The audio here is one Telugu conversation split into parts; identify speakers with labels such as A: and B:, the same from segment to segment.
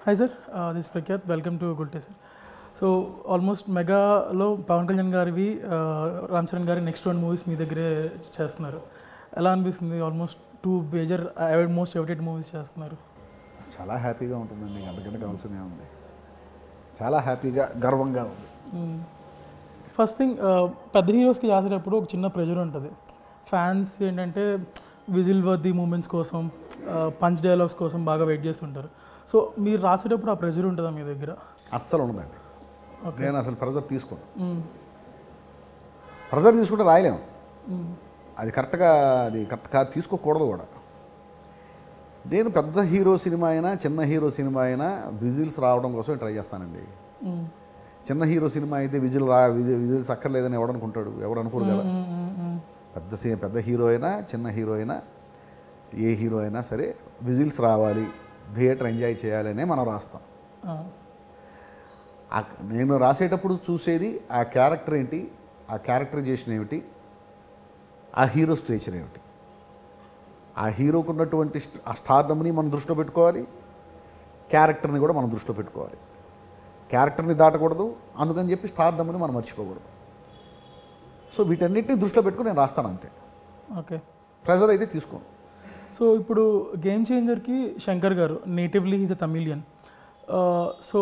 A: Hi sir, this is Prakyat. Welcome to Good Day sir. So almost మెగాలో Pawan Kalyan గారివి రామ్ చరణ్ గారి నెక్స్ట్ 1 మూవీస్ మీ దగ్గరే చేస్తున్నారు. ఎలా అనిపిస్తుంది? Almost 2 major most awaited movies చేస్తున్నారు.
B: చాలా హ్యాపీగా ఉంటుందండి. అంతకంటే కావాల్సిందే ఉంది. చాలా హ్యాపీగా గర్వంగా ఉంది.
A: ఫస్ట్ థింగ్, పెద్ద హీరోస్కి చేసేటప్పుడు ఒక చిన్న ప్రెషర్ ఉంటుంది. ఫ్యాన్స్ ఏంటంటే విజిల్ వర్ది మూమెంట్స్ కోసం, పంచ్ డైలాగ్స్ కోసం బాగా వెయిట్ చేస్తుంటారు. సో మీరు రాసేటప్పుడు ఆ ప్రెషర్ ఉంటుందా మీ దగ్గర?
B: అస్సలు ఉండదండి. నేను అసలు ప్రెజర్ తీసుకోను. ప్రెజర్ తీసుకుంటే రాయలేము. అది కరెక్ట్గా తీసుకోకూడదు కూడా. నేను పెద్ద హీరో సినిమా అయినా చిన్న హీరో సినిమా అయినా విజిల్స్ రావడం కోసమే ట్రై చేస్తానండి. చిన్న హీరో సినిమా అయితే విజిల్స్ అక్కర్లేదని ఎవడనుకుంటాడు? ఎవరు అనుకోరు కదా. పెద్ద హీరో అయినా చిన్న హీరో అయినా ఏ హీరో అయినా సరే విజిల్స్ రావాలి, థియేటర్ ఎంజాయ్ చేయాలనే మనం రాస్తాం. నేను రాసేటప్పుడు చూసేది ఆ క్యారెక్టర్ ఏంటి, ఆ క్యారెక్టరైజేషన్ ఏమిటి, ఆ హీరో స్ట్రేచర్ ఏమిటి, ఆ హీరోకు ఉన్నటువంటి ఆ స్టార్డమ్ని మనం దృష్టిలో పెట్టుకోవాలి, క్యారెక్టర్ని కూడా మనం దృష్టిలో పెట్టుకోవాలి. క్యారెక్టర్ని దాటకూడదు, అందుకని చెప్పి స్టార్డమ్ని మనం మర్చిపోకూడదు. సో వీటన్నిటిని దృష్టిలో పెట్టుకుని నేను రాస్తాను అంతే.
A: ఓకే,
B: ప్రెజర్ అయితే తీసుకోను.
A: సో ఇప్పుడు గేమ్ చేంజర్కి Shankar garu natively he's a Tamilian. So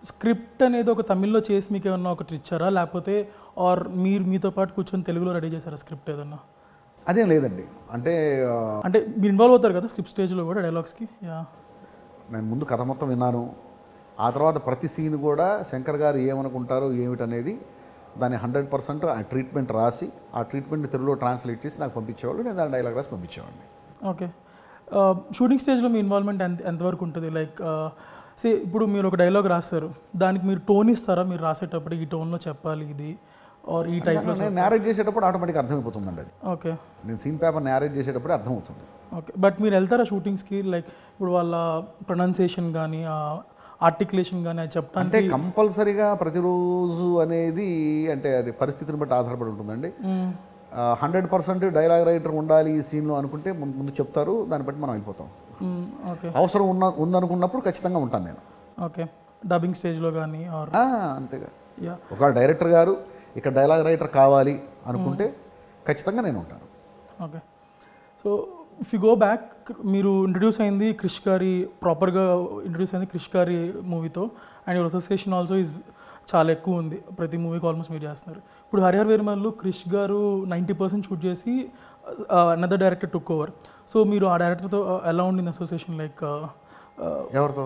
A: script అనేది ఒక తమిళ్లో చేసి మీకు ఏమన్నా ఒకటి ఇచ్చారా, లేకపోతే ఆర్ మీరు మీతో పాటు కూర్చొని తెలుగులో రెడీ చేశారా స్క్రిప్ట్ ఏదన్నా?
B: అదేం లేదండి. అంటే
A: మీరు ఇన్వాల్వ్ అవుతారు కదా స్క్రిప్ట్ స్టేజ్లో కూడా డైలాగ్స్కి?
B: నేను ముందు కథ మొత్తం విన్నాను. ఆ తర్వాత ప్రతి సీన్ కూడా శంకర్ గారు ఏమనుకుంటారో ఏమిటనేది దాన్ని 100% ఆ ట్రీట్మెంట్ రాసి ఆ ట్రీట్మెంట్ని తెలుగులో ట్రాన్స్లేట్ చేసి నాకు పంపించేవాళ్ళు. నేను దాని డైలాగ్ రాసి పంపించేవాడిని.
A: ఓకే, షూటింగ్ స్టేజ్లో మీ ఇన్వాల్వ్మెంట్ ఎంతవరకు ఉంటుంది? లైక్ ఇప్పుడు మీరు ఒక డైలాగ్ రాస్తారు, దానికి మీరు టోన్ ఇస్తారా? మీరు రాసేటప్పుడు ఈ టోన్లో చెప్పాలి ఇది, ఆర్ ఈ టైప్లో?
B: నేను నేరేట్ చేసేటప్పుడు ఆటోమేటిక్గా అర్థమైపోతుందండి అది.
A: ఓకే,
B: నేను సీన్ పేపర్ నేరేట్ చేసేటప్పుడు అర్థమవుతుంది.
A: ఓకే, బట్ మీరు వెళ్తారా షూటింగ్స్కి? లైక్ ఇప్పుడు వాళ్ళ ప్రొనౌన్సియేషన్ కానీ ఆర్టికులేషన్ కానీ అది చెప్పడానికి
B: అంటే కంపల్సరీగా ప్రతిరోజు అనేది అంటే అది పరిస్థితిని బట్టి ఆధారపడి ఉంటుందండి. 100% డైలాగ్ రైటర్ ఉండాలి ఈ సీన్లో అనుకుంటే ముందు చెప్తారు, దాన్ని బట్టి మనం వెళ్ళిపోతాం.
A: ఓకే,
B: అవసరం ఉందనుకున్నప్పుడు ఖచ్చితంగా ఉంటాను నేను.
A: ఓకే, డబ్బింగ్ స్టేజ్లో కానీ
B: అంతేగా. ఒకవేళ డైరెక్టర్ గారు ఇక్కడ డైలాగ్ రైటర్ కావాలి అనుకుంటే ఖచ్చితంగా నేను ఉంటాను.
A: Okay, so if you go back, మీరు ఇంట్రడ్యూస్ అయింది క్రిష్ గారి, ప్రాపర్గా ఇంట్రడ్యూస్ అయింది క్రిష్ గారి మూవీతో, and your association also is చాలా ఎక్కువ ఉంది. ప్రతి మూవీకి ఆల్మోస్ట్ మీరు చేస్తున్నారు. ఇప్పుడు హరిహర వీరమల్లు క్రిష్ గారు 90% షూట్ చేసి another director took over. So మీరు ఆ డైరెక్టర్తో ఎలా ఉండింది అసోసియేషన్? లైక్
B: ఎవరితో?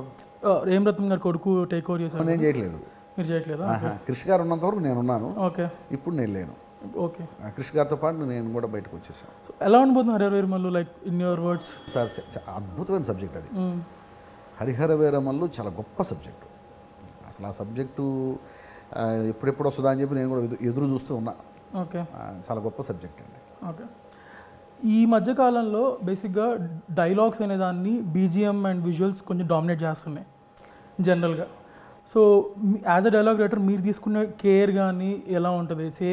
A: హేమరత్నం గారి కొడుకు టేక్ ఓవర్ చేశారు.
B: నేను చేయట్లేదు.
A: మీరు చేయట్లేదా?
B: క్రిష్ గారు ఉన్నంత వరకు నేను ఉన్నాను.
A: ఓకే,
B: ఇప్పుడు నేను లేను.
A: ఓకే,
B: క్రిష్ గారితో పాటు నేను కూడా బయటకు వచ్చేసాను.
A: సో ఎలా ఉండబోతుంది Harihara Veeramallu? Like in your words.
B: Sir అద్భుతమైన సబ్జెక్ట్ అది. హరిహర వీరమల్లు చాలా గొప్ప సబ్జెక్టు. అసలు ఆ సబ్జెక్టు ఎప్పుడెప్పుడు వస్తుందా అని చెప్పి నేను కూడా ఎదురు చూస్తూ ఉన్నా.
A: ఓకే,
B: చాలా గొప్ప సబ్జెక్ట్ అండి.
A: ఓకే, ఈ మధ్యకాలంలో బేసిక్గా డైలాగ్స్ అనే దాన్ని బీజిఎం అండ్ విజువల్స్ కొంచెం డామినేట్ చేస్తున్నాయి జనరల్గా. So as a dialogue writer మీరు తీసుకునే కేర్ కానీ ఎలా ఉంటుంది?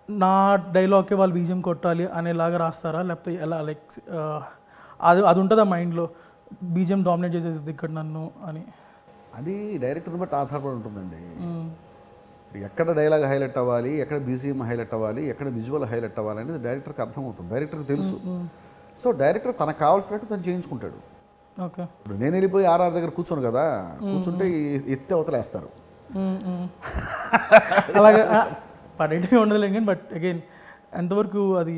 A: నా డైలాగ్కే వాళ్ళు బీజిఎం కొట్టాలి అనేలాగా రాస్తారా, లేకపోతే ఎలా? లైక్ అది ఉంటుందా మైండ్లో, బీజిఎం డామినేట్ చేసేది ఇక్కడ నన్ను అని?
B: అది డైరెక్టర్ని బట్టి ఆధారపడి ఉంటుందండి. ఎక్కడ డైలాగ్ హైలైట్ అవ్వాలి, ఎక్కడ బీజిఎం హైలైట్ అవ్వాలి, ఎక్కడ విజువల్ హైలైట్ అవ్వాలి అనేది డైరెక్టర్కి అర్థమవుతుంది. డైరెక్టర్కి తెలుసు. సో డైరెక్టర్ తనకు కావాల్సినట్టు తను చేయించుకుంటాడు.
A: ఓకే,
B: ఇప్పుడు నేను వెళ్ళిపోయి ఆర్ఆర్ దగ్గర కూర్చోను కదా, కూర్చుంటే ఎత్తి అవతలేస్తారు.
A: అలాగే పడేటివి ఉండదులే కానీ, బట్ అగైన్ ఎంతవరకు అది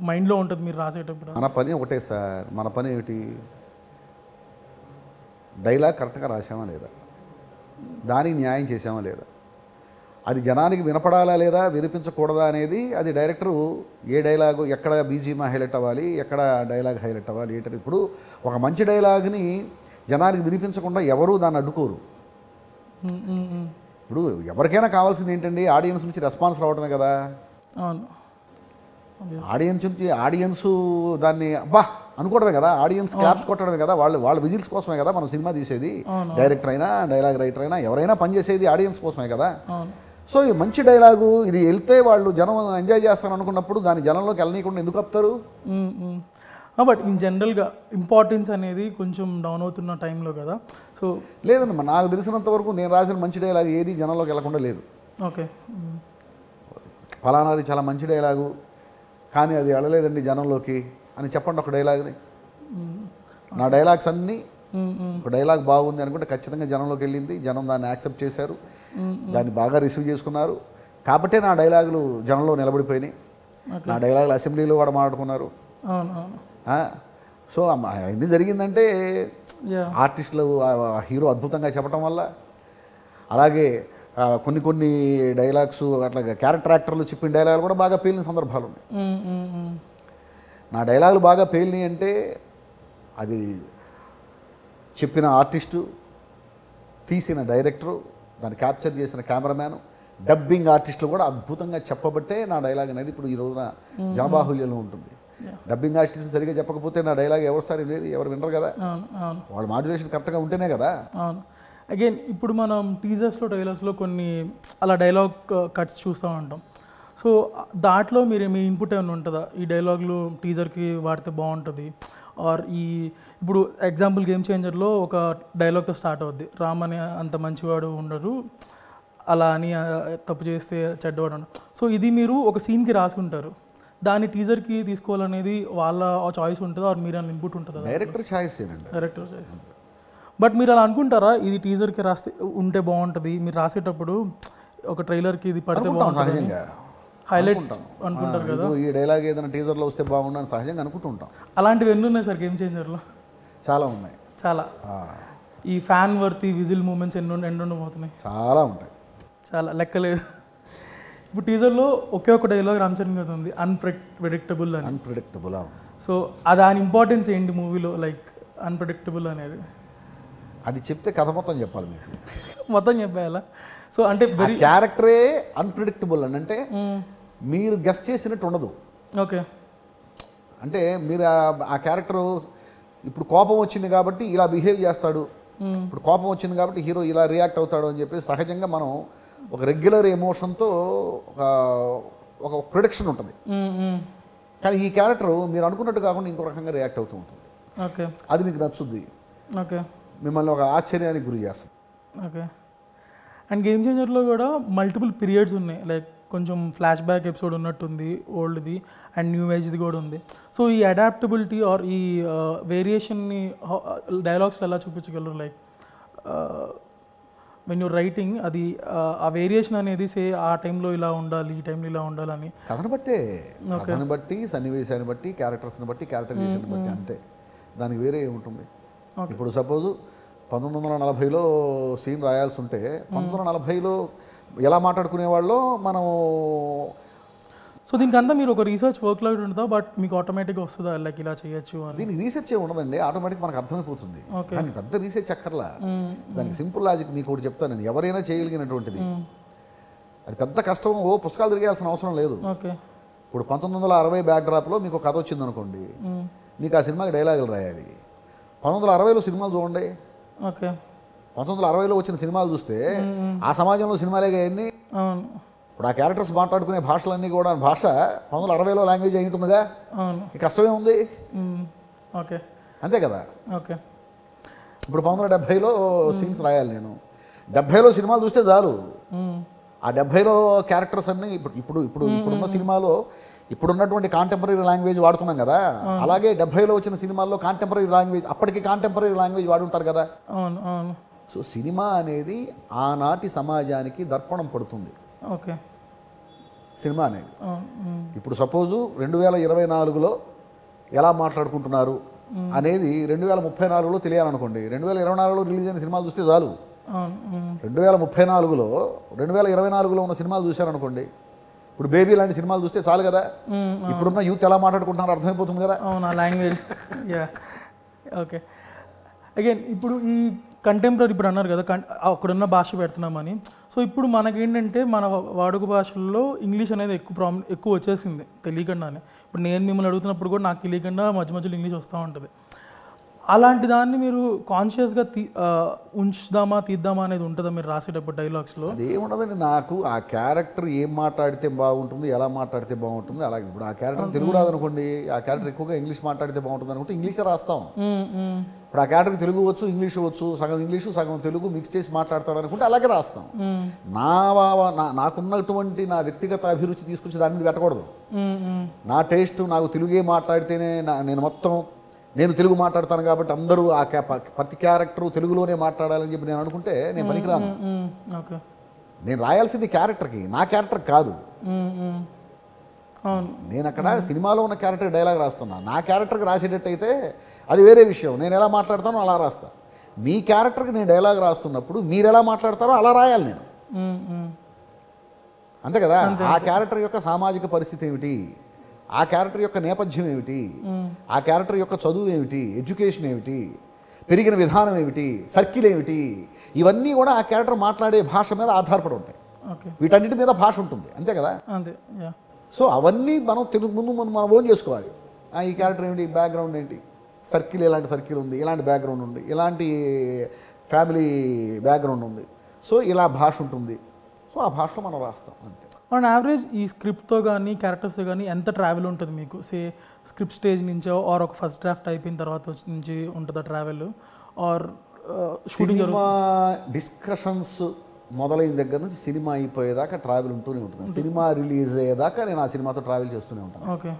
A: మైండ్లో ఉంటుంది మీరు రాసేటప్పుడు?
B: మన పని ఒకటే సార్. మన పని ఏమిటి? డైలాగ్ కరెక్ట్గా రాసామా లేదా, దానికి న్యాయం చేసామా లేదా, అది జనానికి వినపడాలా లేదా, వినిపించకూడదా అనేది అది డైరెక్టరు ఏ డైలాగు ఎక్కడ బీజిఎం హైలైట్ అవ్వాలి, ఎక్కడ డైలాగ్ హైలైట్ అవ్వాలి ఏంటంటే, ఇప్పుడు ఒక మంచి డైలాగ్ని జనానికి వినిపించకుండా ఎవరూ దాన్ని అడ్డుకోరు. ఇప్పుడు ఎవరికైనా కావాల్సింది ఏంటండి? ఆడియన్స్ నుంచి రెస్పాన్స్ రావడమే కదా.
A: అవును,
B: ఆడియన్స్ దాన్ని అబ్బా అనుకోవడమే కదా, ఆడియన్స్ క్లాప్స్ కొట్టడమే కదా, వాళ్ళ విజిల్స్ కోసమే కదా మనం సినిమా తీసేది. డైరెక్టర్ అయినా డైలాగ్ రైటర్ అయినా ఎవరైనా పనిచేసేది ఆడియన్స్ కోసమే కదా. సో ఈ మంచి డైలాగు ఇది వెళ్తే వాళ్ళు జనం ఎంజాయ్ చేస్తారు అనుకున్నప్పుడు దాని జనంలోకి వెళ్ళనీయకుండా ఎందుకు ఆపుతారు?
A: బట్ ఇన్ జనరల్గా ఇంపార్టెన్స్ అనేది కొంచెం డౌన్ అవుతున్న టైంలో కదా. సో
B: లేదమ్మా, నాకు తెలిసినంత వరకు నేను రాసిన మంచి డైలాగ్ ఏది జనంలోకి వెళ్ళకుండా లేదు.
A: ఓకే,
B: ఫలానాది చాలా మంచి డైలాగు కానీ అది వెళ్ళలేదండి జనంలోకి అని చెప్పండి ఒక డైలాగ్ని. నా డైలాగ్స్ అన్నీ ఒక డైలాగ్ బాగుంది అనుకుంటే ఖచ్చితంగా జనంలోకి వెళ్ళింది, జనం దాన్ని యాక్సెప్ట్ చేశారు, దాన్ని బాగా రిసీవ్ చేసుకున్నారు. కాబట్టే నా డైలాగులు జనంలో నిలబడిపోయినాయి. నా డైలాగులు అసెంబ్లీలో కూడా మాట్లాడుకున్నారు. సో ఇది జరిగిందంటే ఆర్టిస్టులు హీరో అద్భుతంగా చెప్పడం వల్ల, అలాగే కొన్ని డైలాగ్స్ అట్లా క్యారెక్టర్ యాక్టర్లు చెప్పిన డైలాగులు కూడా బాగా పేలిన సందర్భాలు ఉన్నాయి. నా డైలాగులు బాగా పేలినాయి అంటే అది చెప్పిన ఆర్టిస్టు, తీసిన డైరెక్టరు, దాన్ని క్యాప్చర్ చేసిన కెమెరామ్యాను, డబ్బింగ్ ఆర్టిస్టులు కూడా అద్భుతంగా చెప్పబట్టే నా డైలాగ్ అనేది ఇప్పుడు ఈ రోజున జనబాహుల్యంలో ఉంటుంది. డబ్బింగ్ ఆర్టిస్ట్ సరిగ్గా చెప్పకపోతే నా డైలాగ్ ఎవరిసారి లేదు, ఎవరు వినరు కదా. వాళ్ళ మాడ్యులేషన్ కరెక్ట్గా ఉంటేనే కదా.
A: అవును. అగైన్ ఇప్పుడు మనం టీజర్స్లో ట్రైలర్స్లో కొన్ని అలా డైలాగ్ కట్స్ చూస్తూ ఉంటాం. సో దాంట్లో మీ ఇన్పుట్ ఏమైనా ఉంటుందా, ఈ డైలాగులు టీజర్కి వాడితే బాగుంటుంది, ఆర్ ఈ ఇప్పుడు ఎగ్జాంపుల్ గేమ్ చేంజర్లో ఒక డైలాగ్తో స్టార్ట్ అవుద్ది, రామ్ అని అంత మంచివాడు ఉండరు, అలా అని తప్పు చేస్తే చెడ్డవాడు ఉండరు. సో ఇది మీరు ఒక సీన్కి రాసుకుంటారు, దాన్ని టీజర్కి తీసుకోవాలనేది వాళ్ళ చాయిస్ ఉంటుందా, ఆర్ మీరు అని ఇన్పుట్ ఉంటుందా?
B: Director choice.
A: Director choice. But మీరు అలా అనుకుంటారా, ఇది టీజర్కి రాస్తే ఉంటే బాగుంటుంది, మీరు రాసేటప్పుడు ఒక ట్రైలర్కి ఇది పడితే బాగుంటుంది, హైలైట్స్ అనుకుంటారు కదా,
B: ఈ డైలాగ్ ఏదైనా టీజర్లో వస్తే బాగుండని సహజంగా అనుకుంటుంటాం.
A: అలాంటివి ఎన్ని ఉన్నాయి సార్ గేమ్ చేంజర్లో?
B: చాలా ఉన్నాయి.
A: చాలా. ఈ ఫ్యాన్ వర్తి విజిల్ మూమెంట్స్ ఎన్ని ఉండబోతున్నాయి?
B: చాలా ఉంటాయి,
A: చాలా లెక్కలేదు. ఇప్పుడు టీజర్లో ఒకే ఒక డైలాగ్ రామ్ చరణ్ గారు ఉంది, అన్ప్రెడిక్టబుల్ అని.
B: అన్ప్రెడిక్టబుల్.
A: సో దాని ఇంపార్టెన్స్ ఏంటి మూవీలో, లైక్ అన్ప్రెడిక్టబుల్ అనేది?
B: అది చెప్తే కథ మొత్తం చెప్పాలి మీకు.
A: మొత్తం చెప్పేయాలా? సో అంటే
B: క్యారెక్టరే అన్ప్రెడిక్టబుల్ అని అంటే మీరు గెస్ చేసినట్టు ఉండదు.
A: ఓకే.
B: అంటే మీరు ఆ క్యారెక్టరు ఇప్పుడు కోపం వచ్చింది కాబట్టి ఇలా బిహేవ్ చేస్తాడు, ఇప్పుడు కోపం వచ్చింది కాబట్టి హీరో ఇలా రియాక్ట్ అవుతాడు అని చెప్పి సహజంగా మనం ఒక రెగ్యులర్ ఎమోషన్తో ఒక ప్రొడిక్షన్ ఉంటుంది. కానీ ఈ క్యారెక్టరు మీరు అనుకున్నట్టు కాకుండా ఇంకో రకంగా రియాక్ట్ అవుతూ ఉంటుంది.
A: ఓకే.
B: అది మీకు నచ్చుద్ది.
A: ఓకే.
B: మిమ్మల్ని ఒక ఆశ్చర్యానికి గురి చేస్తుంది.
A: ఓకే. అండ్ గేమ్ చేంజర్లో కూడా మల్టిపుల్ పీరియడ్స్ ఉన్నాయి, లైక్ కొంచెం ఫ్లాష్ బ్యాక్ ఎపిసోడ్ ఉన్నట్టుంది ఓల్డ్ది, అండ్ న్యూ ఏజ్ది కూడా ఉంది. సో ఈ అడాప్టబిలిటీ ఆర్ ఈ వేరియేషన్ని డైలాగ్స్లో ఎలా చూపించగలరు? లైక్ వెన్ యూర్ రైటింగ్ అది ఆ వేరియేషన్ అనేది ఆ టైంలో ఇలా ఉండాలి, ఈ టైంలో ఇలా ఉండాలని
B: కథను బట్టి సన్నివేశాన్ని బట్టి క్యారెక్టర్స్ని బట్టి క్యారెక్టరైజేషన్ బట్టి అంతే, దానికి వేరే ఉంటుంది. ఇప్పుడు సపోజు 1940లో సీన్ రాయాల్సి ఉంటే 1940లో ఎలా మాట్లాడుకునేవాళ్ళో మనం.
A: సో దీనికంతా మీరు ఒక రీసెర్చ్ వర్క్ లాగా ఉంటుందా, బట్ మీకు ఆటోమేటిక్గా వస్తుందా లైక్ ఇలా చేయొచ్చు అని?
B: దీనికి రీసెర్చ్ ఉండదండి, ఆటోమేటిక్ మనకు అర్థమైపోతుంది. దానికి పెద్ద రీసెర్చ్ అక్కర్లా, దానికి సింపుల్ లాజిక్ మీకు ఒకటి చెప్తాను నేను, ఎవరైనా చేయగలిగినటువంటిది. అది పెద్ద కష్టం, పుస్తకాలు తిరిగాల్సిన అవసరం లేదు.
A: ఓకే.
B: ఇప్పుడు 1960 బ్యాక్డ్రాప్లో మీకు కథ వచ్చింది అనుకోండి, మీకు ఆ సినిమాకి డైలాగులు రాయాలి. 1960లో సినిమాలు చూడండి.
A: ఓకే.
B: 1960లో వచ్చిన సినిమాలు చూస్తే ఆ సమాజంలో సినిమాలే అయ్యింది. ఇప్పుడు ఆ క్యారెక్టర్స్ మాట్లాడుకునే భాషలన్నీ కూడా భాష 1960లో లాంగ్వేజ్ అయి ఉంటుందిగా, కష్టమే ఉంది.
A: ఓకే.
B: అంతే కదా.
A: ఓకే.
B: ఇప్పుడు 1970లో సీన్స్ రాయాలి నేను, 70లో సినిమాలు చూస్తే చాలు. ఆ 70లో క్యారెక్టర్స్ అన్నీ ఇప్పుడున్న సినిమాలో ఇప్పుడున్నటువంటి కాంటెంపరీ లాంగ్వేజ్ వాడుతున్నాం కదా, అలాగే 70లో వచ్చిన సినిమాల్లో కాంటెంపరీ లాంగ్వేజ్, అప్పటికి కాంటెంపరీ లాంగ్వేజ్ వాడుంటారు కదా. సో సినిమా అనేది ఆనాటి సమాజానికి దర్పణం పడుతుంది.
A: ఓకే.
B: సినిమా అనేది ఇప్పుడు సపోజు 2024లో ఎలా మాట్లాడుకుంటున్నారు అనేది 2034లో తెలియాలనుకోండి, 2024లో రిలీజ్ అయిన సినిమాలు చూస్తే చాలు. 2034లో 2024లో ఉన్న సినిమాలు చూశారనుకోండి, ఇప్పుడు బేబీ లాంటి సినిమాలు చూస్తే చాలు కదా, ఇప్పుడున్న యూత్ ఎలా మాట్లాడుకుంటున్నారో అర్థమైపోతుంది కదా.
A: అవునా లాంగ్వేజ్. ఓకే. అగైన్ ఇప్పుడు ఈ కంటెంపరీ ఇప్పుడు అన్నారు కదా, అక్కడున్న భాష పెడుతున్నామని. సో ఇప్పుడు మనకేంటంటే మన వాడుక భాషల్లో ఇంగ్లీష్ అనేది ఎక్కువ వచ్చేసింది తెలియకుండానే. ఇప్పుడు నేను మిమ్మల్ని అడుగుతున్నప్పుడు కూడా నాకు తెలియకుండా మధ్య మధ్యలో ఇంగ్లీష్ వస్తూ ఉంటుంది. అలాంటి దాన్ని మీరు కాన్షియస్గా ఉంచుదామా తీద్దామా అనేది ఉంటుందా మీరు రాసేటప్పుడు డైలాగ్స్లో?
B: అదేముండదండి, నాకు ఆ క్యారెక్టర్ ఏం మాట్లాడితే బాగుంటుంది, ఎలా మాట్లాడితే బాగుంటుంది, అలాగే ఇప్పుడు ఆ క్యారెక్టర్ తెలుగు రాదనుకోండి, ఆ క్యారెక్టర్ ఎక్కువగా ఇంగ్లీష్ మాట్లాడితే బాగుంటుంది అనుకుంటే ఇంగ్లీషే రాస్తాం. ఇప్పుడు ఆ క్యారెక్టర్కి తెలుగు వచ్చు, ఇంగ్లీష్ వచ్చు, సగం ఇంగ్లీషు సగం తెలుగు మిక్స్ చేసి మాట్లాడతాడు అనుకుంటే అలాగే రాస్తాం. నాకున్నటువంటి నా వ్యక్తిగత అభిరుచి తీసుకొచ్చి దాని మీద పెట్టకూడదు. నా టేస్ట్ నాకు తెలుగే మాట్లాడితేనే నేను తెలుగు మాట్లాడతాను కాబట్టి అందరూ ఆ ప్రతి క్యారెక్టర్ తెలుగులోనే మాట్లాడాలని చెప్పి నేను అనుకుంటే నేను పనికిరాను. నేను రాయాల్సింది క్యారెక్టర్కి, నా క్యారెక్టర్ కాదు. నేను అక్కడ సినిమాలో ఉన్న క్యారెక్టర్ డైలాగ్ రాస్తున్నా, నా క్యారెక్టర్కి రాసేటట్టయితే అది వేరే విషయం. నేను ఎలా మాట్లాడతానో అలా రాస్తా. మీ క్యారెక్టర్కి నేను డైలాగ్ రాస్తున్నప్పుడు మీరు ఎలా మాట్లాడతారో అలా రాయాలి నేను, అంతే కదా. ఆ క్యారెక్టర్ యొక్క సామాజిక పరిస్థితి ఏమిటి, ఆ క్యారెక్టర్ యొక్క నేపథ్యం ఏమిటి, ఆ క్యారెక్టర్ యొక్క చదువు ఏమిటి, ఎడ్యుకేషన్ ఏమిటి, పెరిగిన విధానం ఏమిటి, సర్కిల్ ఏమిటి, ఇవన్నీ కూడా ఆ క్యారెక్టర్ మాట్లాడే భాష మీద ఆధారపడి ఉంటాయి. వీటన్నిటి మీద భాష ఉంటుంది, అంతే కదా. సో అవన్నీ మనం ముందు మనం ఓన్ చేసుకోవాలి. ఈ క్యారెక్టర్ ఏమిటి, బ్యాక్గ్రౌండ్ ఏంటి, సర్కిల్ ఎలాంటి సర్కిల్ ఉంది, ఇలాంటి బ్యాక్గ్రౌండ్ ఉంది, ఇలాంటి ఫ్యామిలీ బ్యాక్గ్రౌండ్ ఉంది, సో ఇలా భాష ఉంటుంది. సో ఆ భాషలో మనం రాస్తాం అంతే.
A: ఆన్ యావరేజ్ ఈ స్క్రిప్ట్తో కానీ క్యారెక్టర్స్తో కానీ ఎంత ట్రావెల్ ఉంటుంది మీకు? స్క్రిప్ట్ స్టేజ్ నుంచో ఆర్ ఒక ఫస్ట్ డ్రాఫ్ట్ అయిపోయిన తర్వాత నుంచి ఉంటుందా ట్రావెల్, ఆర్ షూటింగ్
B: డిస్కషన్స్ మొదలైన దగ్గర నుంచి సినిమా అయిపోయేదాకా ట్రావెల్ ఉంటూనే ఉంటుంది. సినిమా రిలీజ్ అయ్యేదాకా నేను ఆ సినిమాతో ట్రావెల్ చేస్తూనే ఉంటాను.
A: ఓకే.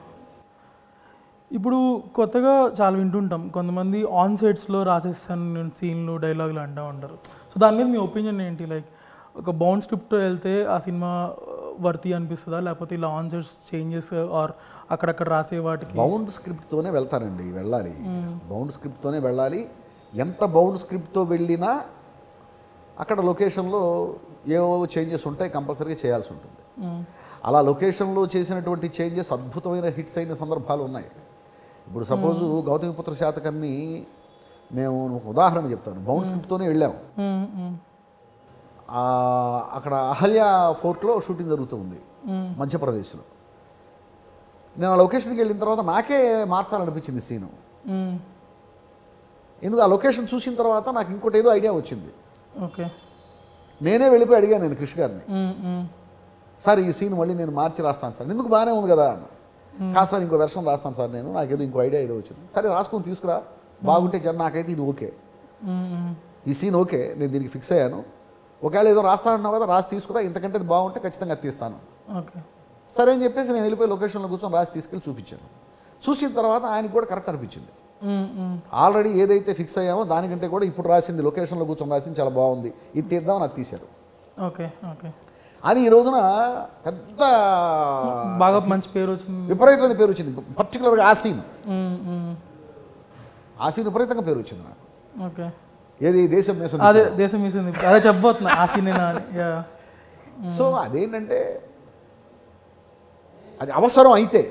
A: ఇప్పుడు కొత్తగా చాలా వింటుంటాం, కొంతమంది ఆన్ సెట్స్లో రాసేస్తాను సీన్లు డైలాగులు అంటూ ఉంటారు. సో దాని మీద మీ ఒపీనియన్ ఏంటి? లైక్ ఒక బౌండ్ స్క్రిప్ట్ వెళ్తే ఆ సినిమా వర్తి అనిపిస్తుందా, లేకపోతే ఇలా ఆన్ సెట్స్ చేంజెస్ ఆర్ అక్కడక్కడ రాసే వాటికి?
B: బౌండ్ స్క్రిప్ట్తోనే వెళ్తానండి, వెళ్ళాలి. బౌండ్ స్క్రిప్ట్తోనే వెళ్ళాలి. ఎంత బౌండ్ స్క్రిప్ట్తో వెళ్ళినా అక్కడ లొకేషన్లో ఏవో చేంజెస్ ఉంటాయి, కంపల్సరీగా చేయాల్సి ఉంటుంది. అలా లొకేషన్లో చేసినటువంటి చేంజెస్ అద్భుతమైన హిట్స్ అయిన సందర్భాలు ఉన్నాయి. ఇప్పుడు సపోజు గౌతమిపుత్ర శాతకర్ణి మేము ఒక ఉదాహరణ చెప్తాను. బౌండ్ స్క్రిప్ట్తోనే వెళ్ళాము. అక్కడ అహల్య ఫోర్ట్లో షూటింగ్ జరుగుతుంది మధ్యప్రదేశ్లో. నేను ఆ లొకేషన్కి వెళ్ళిన తర్వాత నాకే మార్చాలనిపించింది సీను. ఎందుకు, ఆ లొకేషన్ చూసిన తర్వాత నాకు ఇంకోటి ఏదో ఐడియా వచ్చింది.
A: ఓకే.
B: నేనే వెళ్ళిపోయి అడిగాను నేను కృష్ణ గారిని, సార్ ఈ సీన్ మళ్ళీ నేను మార్చి రాస్తాను సార్. ఎందుకు, బాగానే ఉంది కదా అన్న. కాదు సార్, ఇంకో వెర్షన్ రాస్తాను సార్, నాకేదో ఇంకో ఐడియా ఏదో వచ్చింది. సరే రాసుకొని తీసుకురా, బాగుంటే నాకైతే ఇది ఓకే, ఈ సీన్ ఓకే, నేను దీనికి ఫిక్స్ అయ్యాను. ఒకవేళ ఏదో రాస్తానన్నావు కదా, రాసి తీసుకురా, ఇంతకంటే అది బాగుంటే ఖచ్చితంగా తీస్తాను.
A: ఓకే
B: సరే అని చెప్పేసి నేను వెళ్ళిపోయి లొకేషన్లో కూర్చొని రాసి తీసుకెళ్ళి చూపించాను. చూసిన తర్వాత ఆయనకు కూడా కరెక్ట్ అనిపించింది. ఆల్రెడీ ఏదైతే ఫిక్స్ అయ్యామో దానికంటే కూడా ఇప్పుడు రాసింది, లొకేషన్లో కూర్చొని రాసింది చాలా బాగుంది, ఇది తీద్దామని అది తీశారు.
A: ఓకే. ఓకే.
B: అది ఈ రోజున పెద్ద
A: బాగా మంచి పేరు వచ్చింది,
B: విపరీతమైన పేరు వచ్చింది. పర్టికులర్గా ఆ సీన్ విపరీతంగా పేరు వచ్చింది నాకు.
A: ఓకే.
B: ఏది, దేశం మీసం,
A: అదే దేశం మీసం, అదే చెప్పబోతున్నా ఆ సీన్.
B: సో అదేంటంటే అది అవసరం అయితే,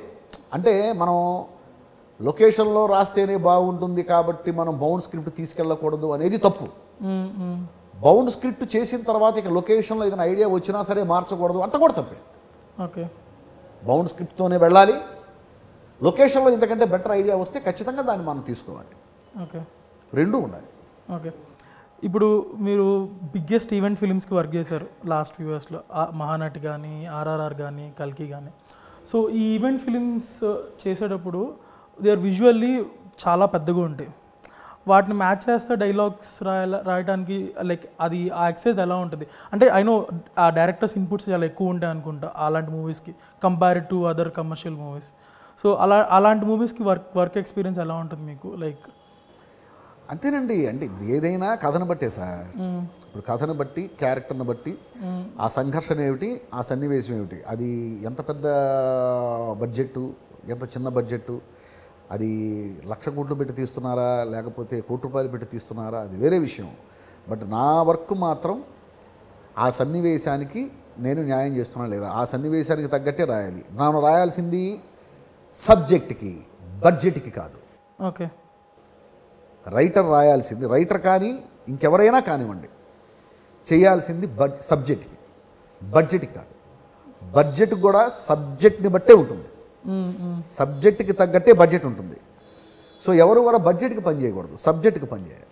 B: అంటే మనం లొకేషన్లో రాస్తేనే బాగుంటుంది కాబట్టి మనం బౌండ్ స్క్రిప్ట్ తీసుకెళ్ళకూడదు అనేది తప్పు. బౌండ్ స్క్రిప్ట్ చేసిన తర్వాత ఇక లొకేషన్లో ఏదైనా ఐడియా వచ్చినా సరే మార్చకూడదు అంత కూడా తప్పే.
A: ఓకే.
B: బౌండ్ స్క్రిప్ట్తోనే వెళ్ళాలి. లొకేషన్లో ఇంతకంటే బెటర్ ఐడియా వస్తే ఖచ్చితంగా దాన్ని మనం తీసుకోవాలి.
A: ఓకే.
B: రెండూ ఉండాలి.
A: ఓకే. ఇప్పుడు మీరు బిగ్గెస్ట్ ఈవెంట్ ఫిలిమ్స్కి వర్క్ చేశారు లాస్ట్ ఫ్యూ ఇయర్స్లో, మహానటి కానీ, ఆర్ఆర్ఆర్ కానీ, కల్కి కానీ. సో ఈ ఈవెంట్ ఫిలిమ్స్ చేసేటప్పుడు దే ఆర్ విజువల్లీ చాలా పెద్దగా ఉంటాయి. వాటిని మ్యాచ్ చేస్తే డైలాగ్స్ రాయడానికి లైక్ అది ఆ ఎక్సైజ్ ఎలా ఉంటుంది? అంటే ఐ నో ఆ డైరెక్టర్స్ ఇన్పుట్స్ చాలా ఎక్కువ ఉంటాయి అనుకుంటా అలాంటి మూవీస్కి compared to other commercial movies. So అలాంటి మూవీస్కి వర్క్ ఎక్స్పీరియన్స్ ఎలా ఉంటుంది మీకు? లైక్
B: అంతేనండి, అంటే ఏదైనా కథను బట్టే సార్. ఇప్పుడు కథను బట్టి, క్యారెక్టర్ని బట్టి, ఆ సంఘర్షణ ఏమిటి, ఆ సన్నివేశం ఏమిటి, అది ఎంత పెద్ద బడ్జెట్టు, ఎంత చిన్న బడ్జెట్టు, అది 1,00,000 కోట్లు పెట్టి తీస్తున్నారా లేకపోతే ₹1,00,00,000 పెట్టి తీస్తున్నారా, అది వేరే విషయం. బట్ నా వర్క్ మాత్రం ఆ సన్నివేశానికి నేను న్యాయం చేస్తున్నా లేదా, ఆ సన్నివేశానికి తగ్గట్టే రాయాలి. నేను రాయాల్సింది సబ్జెక్ట్కి, బడ్జెట్కి కాదు.
A: ఓకే.
B: రైటర్ రాయాల్సింది, రైటర్ కానీ ఇంకెవరైనా కానివ్వండి, చేయాల్సింది సబ్జెక్ట్కి, బడ్జెట్కి కాదు. బడ్జెట్ కూడా సబ్జెక్ట్ని బట్టే ఉంటుంది, సబ్జెక్ట్కి తగ్గట్టే బడ్జెట్ ఉంటుంది. సో ఎవరు కూడా బడ్జెట్కి పని చేయకూడదు, సబ్జెక్ట్కి పని చేయాలి.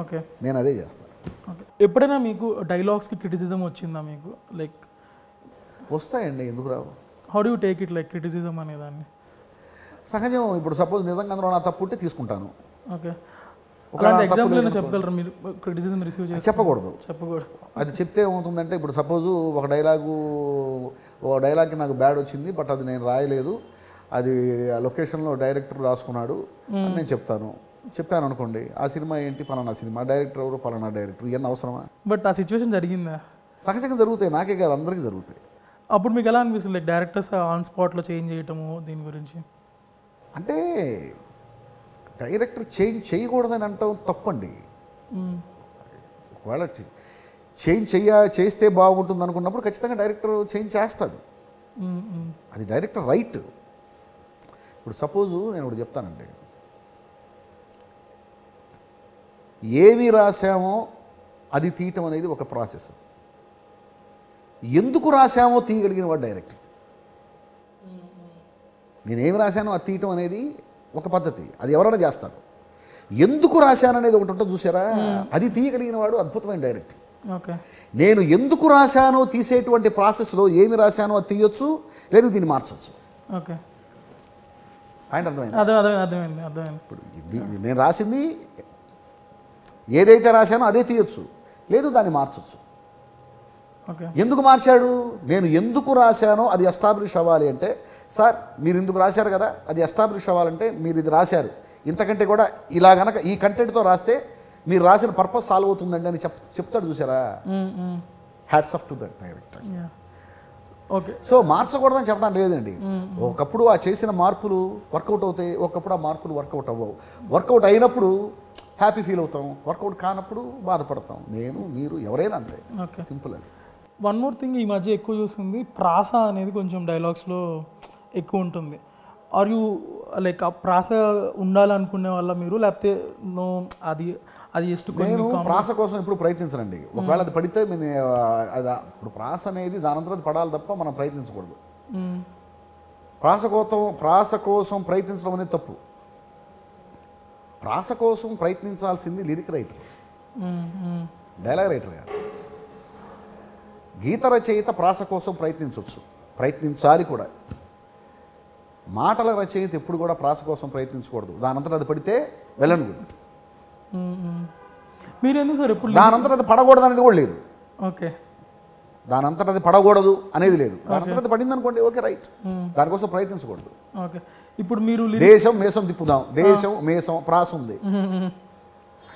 A: ఓకే
B: నేను అదే చేస్తాను.
A: ఓకే. ఎప్పుడైనా మీకు డైలాగ్స్కి క్రిటిసిజం వచ్చిందా మీకు? లైక్
B: వస్తాయండి, ఎందుకు రావు?
A: How do you take it, like criticism అనేదాన్ని?
B: సహజం. ఇప్పుడు సపోజ్ నిజంగా అందులో నా తప్పు ఉంటే తీసుకుంటాను.
A: ఓకే.
B: ఒకవేళ
A: అలాంటి
B: నా తప్పు
A: ఎగ్జాంపుల్
B: లేదనుకో,
A: చెప్పగలరా మీరు క్రిటిసిజం రిసీవ్ చేసి?
B: చెప్పకూడదు. అది చెప్తే ఏమవుతుందంటే, ఇప్పుడు సపోజు ఒక డైలాగ్కి నాకు బ్యాడ్ వచ్చింది, బట్ అది నేను రాయలేదు, అది ఆ లొకేషన్లో డైరెక్టర్ రాసుకున్నాడు అని నేను చెప్పాను అనుకోండి, ఆ సినిమా ఏంటి, పలానా సినిమా, డైరెక్టర్ ఎవరు, పలానా డైరెక్టర్, ఇవన్నీ అవసరమా?
A: బట్ ఆ సిచ్యువేషన్ జరిగిందా?
B: సహజంగా జరుగుతాయి, నాకే కాదు అందరికీ జరుగుతాయి.
A: అప్పుడు మీకు ఎలా అనిపిస్తుంది, లైక్ డైరెక్టర్స్ ఆన్ స్పాట్లో చేంజ్ చేయటము దీని గురించి?
B: అంటే డైరెక్టర్ చేంజ్ చేయకూడదని అంటాం తప్పండి. ఒకవేళ చేంజ్ చేస్తే బాగుంటుంది అనుకున్నప్పుడు ఖచ్చితంగా డైరెక్టర్ చేంజ్ చేస్తాడు. అది డైరెక్టర్ రైట్. ఇప్పుడు సపోజు నేను ఒకటి చెప్తానండి, ఏమి రాశామో అది తీయటం అనేది ఒక ప్రాసెస్. ఎందుకు రాశామో తీయగలిగిన వాడు డైరెక్టర్. నేనేమి రాశానో అది తీయటం అనేది ఒక పద్ధతి, అది ఎవరైనా చేస్తారు. ఎందుకు రాశాను అనేది ఒకటి ఉంటుంది చూసారా, అది తీయగలిగిన వాడు అద్భుతమైన డైరెక్టర్.
A: ఓకే.
B: నేను ఎందుకు రాశానో తీసేటువంటి ప్రాసెస్లో ఏమి రాశానో అది తీయొచ్చు, లేదు దీన్ని మార్చచ్చు.
A: ఓకే.
B: పాయింట్ అర్థమైంది?
A: అర్థమైంది.
B: ఇప్పుడు నేను రాసింది ఏదైతే రాశానో అదే తీయొచ్చు, లేదు దాన్ని మార్చచ్చు.
A: ఓకే.
B: ఎందుకు మార్చాడు? నేను ఎందుకు రాశానో అది ఎస్టాబ్లిష్ అవ్వాలి అంటే, సార్ మీరు ఎందుకు రాశారు కదా, అది ఎస్టాబ్లిష్ అవ్వాలంటే మీరు ఇది రాశారు, ఇంతకంటే కూడా ఇలా గనక ఈ కంటెంట్తో రాస్తే మీరు రాసిన పర్పస్ సాల్వ్ అవుతుందండి అని చెప్తాడు చూసారా. Hats off to that director.
A: Okay.
B: So మార్చకూడదని చెప్పడం లేదండి. ఒకప్పుడు ఆ చేసిన మార్పులు వర్కౌట్ అవుతాయి, ఒకప్పుడు ఆ మార్పులు వర్కౌట్ అవ్వవు. వర్కౌట్ అయినప్పుడు హ్యాపీ ఫీల్ అవుతాం, వర్కౌట్ కానప్పుడు బాధపడతాం. నేను, మీరు, ఎవరైనా అంతే. సింపుల్ అది.
A: వన్ మోర్ థింగ్, ఈ మధ్య ఎక్కువ చూస్తుంది ప్రాస అనేది కొంచెం డైలాగ్స్లో ఎక్కువ ఉంటుంది. ఆర్ యూ లైక్ ఆ ప్రాస ఉండాలనుకునే వాళ్ళ మీరు, లేకపోతే నో అది జస్ట్
B: నేను ప్రాస కోసం ఇప్పుడు ప్రయత్నించనండి. ఒకవేళ అది పడితే అది ఇప్పుడు ప్రాస అనేది దానంతా అది పడాలి తప్ప మనం ప్రయత్నించకూడదు. ప్రాస కోసం ప్రయత్నించడం అనేది తప్పు. ప్రాస కోసం ప్రయత్నించాల్సింది లిరిక్ రైటర్, డైలాగ్ రైటర్ కాదు. గీత రచయిత ప్రాస కోసం ప్రయత్నించాలి కూడా. మాటల రచయిత ఎప్పుడు కూడా ప్రాస కోసం ప్రయత్నించకూడదు. దానంతట అది పడితే వెళ్ళను.
A: మీరు ఎందుకు సార్ ఎప్పుడు
B: దానంతట అది పడకూడదు అనేది కూడా లేదు.
A: ఓకే.
B: దానంతట అది పడకూడదు అనేది లేదు. దానంతట అది పడింది అనుకోండి, ఓకే రైట్, దానికోసం ప్రయత్నించకూడదు.
A: ఓకే. ఇప్పుడు మీరు
B: దేశం మేసం తిప్పుదాం, దేశం మేసం ప్రాస ఉంది,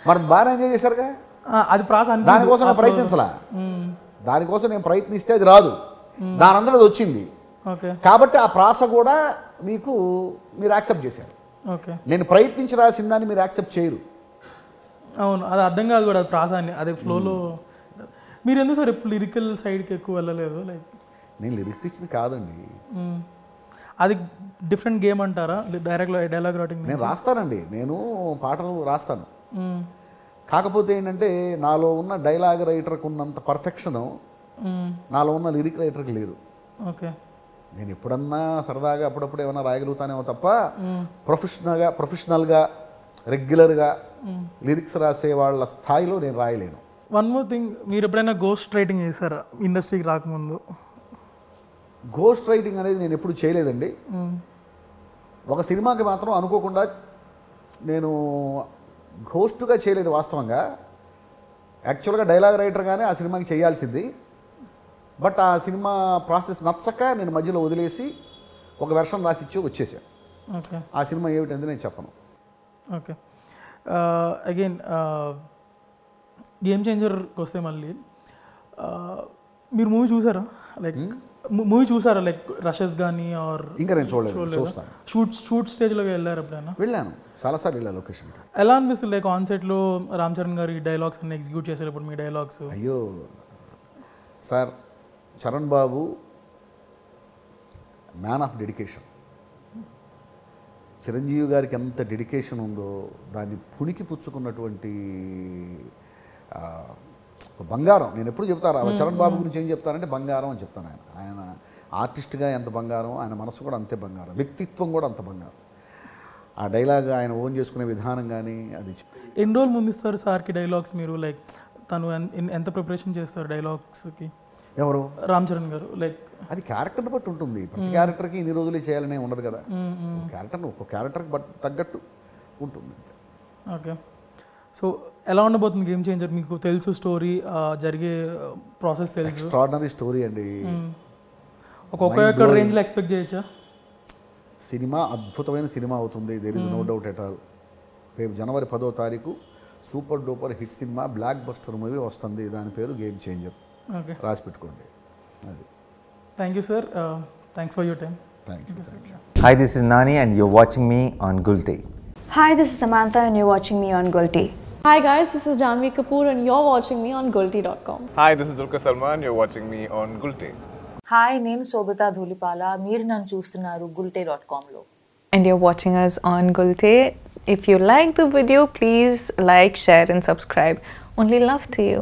B: మరి బాగా ఎంజాయ్ చేశారుగా.
A: అది ప్రాస,
B: దానికోసం నేను ప్రయత్నించలా. దానికోసం నేను ప్రయత్నిస్తే అది రాదు, దానంతట అది వచ్చింది. కాబట్టి ఆ ప్రాస కూడా మీరు యాక్సెప్ట్ చేశారు.
A: ఓకే.
B: నేను ప్రయత్నించి రాసిన దాన్ని మీరు యాక్సెప్ట్ చేయరు.
A: అవును, అది అర్థం కాదు కూడా, ప్రాస అని అదే ఫ్లోలో. మీరు ఎందుకు సార్ ఎప్పుడు లిరికల్ సైడ్కి ఎక్కువ వెళ్ళలేదు? లైక్
B: నేను లిరిక్స్ ఇచ్చింది కాదండి,
A: అది డిఫరెంట్ గేమ్ అంటారా? డైలాగ్ రైటింగ్
B: నేను రాస్తానండి, నేను పాటలు రాస్తాను. కాకపోతే ఏంటంటే నాలో ఉన్న డైలాగ్ రైటర్కి ఉన్నంత పర్ఫెక్షను నాలో ఉన్న లిరిక్ రైటర్కి లేదు.
A: ఓకే.
B: నేను ఎప్పుడన్నా సరదాగా అప్పుడప్పుడు ఏమైనా రాయగలుగుతానేమో తప్ప ప్రొఫెషనల్గా రెగ్యులర్గా లిరిక్స్ రాసే వాళ్ళ స్థాయిలో నేను రాయలేను.
A: వన్ మోర్ థింగ్, మీరు ఎప్పుడైనా గోస్ట్ రైటింగ్ చేశారా ఇండస్ట్రీకి రాకముందు?
B: గోస్ట్ రైటింగ్ అనేది నేను ఎప్పుడు చేయలేదండి. ఒక సినిమాకి మాత్రం అనుకోకుండా నేను గోస్ట్గా చేయలేదు. వాస్తవంగా యాక్చువల్గా డైలాగ్ రైటర్గానే ఆ సినిమాకి చేయాల్సింది. బట్ ఆ సినిమా ప్రాసెస్ నచ్చక నేను మధ్యలో వదిలేసి ఒక వెర్షన్ రాసి ఇచ్చి వచ్చేసాను.
A: ఓకే.
B: ఆ సినిమా ఏమిటంటే నేను చెప్పను.
A: ఓకే. అగైన్ గేమ్ చేంజర్కి వస్తే మళ్ళీ మీరు మూవీ చూసారా? లైక్ మూవీ చూసారా? లైక్ రషెస్ కానీ ఆర్?
B: ఇంకా నేను చూస్తాను.
A: షూట్ స్టేజ్లోకి వెళ్ళారు ఎప్పుడైనా?
B: వెళ్ళాను, చాలాసార్లు వెళ్ళాను లొకేషన్కి.
A: ఎలా అనిపిస్తుంది లైక్ ఆన్ సెట్లో రామ్ చరణ్ గారు ఈ డైలాగ్స్ అన్ని ఎగ్జిక్యూట్ చేసేటప్పుడు మీ డైలాగ్స్?
B: అయ్యో sir, Charan Babu man of dedication. Chiranjeevi గారికి ఎంత డెడికేషన్ ఉందో దాన్ని పుణికి పుచ్చుకున్నటువంటి బంగారం. నేను ఎప్పుడు చెప్తాను చరణ్ బాబు గురించి ఏం చెప్తానంటే బంగారం అని చెప్తాను. ఆయన ఆర్టిస్ట్గా ఎంత బంగారం, ఆయన మనసు కూడా అంతే బంగారం, వ్యక్తిత్వం కూడా అంత బంగారం. ఆ డైలాగ్ ఆయన ఓన్ చేసుకునే విధానం కానీ అది
A: ఎన్ని రోజులు ముందు ఇస్తారు సార్కి డైలాగ్స్ మీరు? లైక్ తను ఎంత ప్రిపరేషన్ చేస్తారు డైలాగ్స్కి?
B: ఎవరు?
A: రామ్ చరణ్ గారు. లైక్
B: అది క్యారెక్టర్ని బట్టి ఉంటుంది. ప్రతి క్యారెక్టర్కి ఇన్ని రోజులే చేయాలనే ఉండదు కదా. ఒక క్యారెక్టర్కి తగ్గట్టు ఉంటుంది.
A: ఓకే. సో ఎలా ఉండబోతుంది గేమ్ చేంజర్? మీకు తెలుసు స్టోరీ, జరిగే ప్రాసెస్ తెలుసు.
B: ఎక్స్ట్రాడినరీ స్టోరీ అండి.
A: ఒక్కొక్క రేంజ్లో ఎక్స్పెక్ట్ చేయొచ్చా?
B: సినిమా అద్భుతమైన సినిమా అవుతుంది. There is no doubt at all. రేపు జనవరి 10వ తారీఖు super duper hit cinema, blockbuster movie వస్తుంది. దాని పేరు గేమ్ చేంజర్.
A: ఓకే,
B: రాసి పెట్టుకోండి. అది.
A: Thank you sir. Thanks for your time.
B: Thank you.
C: Hi, this is Nani and you're watching me on Gulti.
D: Hi, this is Samantha and you're watching me on Gulti.
E: Hi guys, this is Janvi Kapoor and you're watching me on Gulti.com.
F: Hi, this is Dulquer Salman. You're watching me on Gulti.
G: Hi, నేను శోభితా ధూళిపాల. మీరు నన్ను చూస్తున్నారు gulti.com-లో.
H: And you're watching us on Gulti. If you like the video, please like, share and subscribe. Only love to you.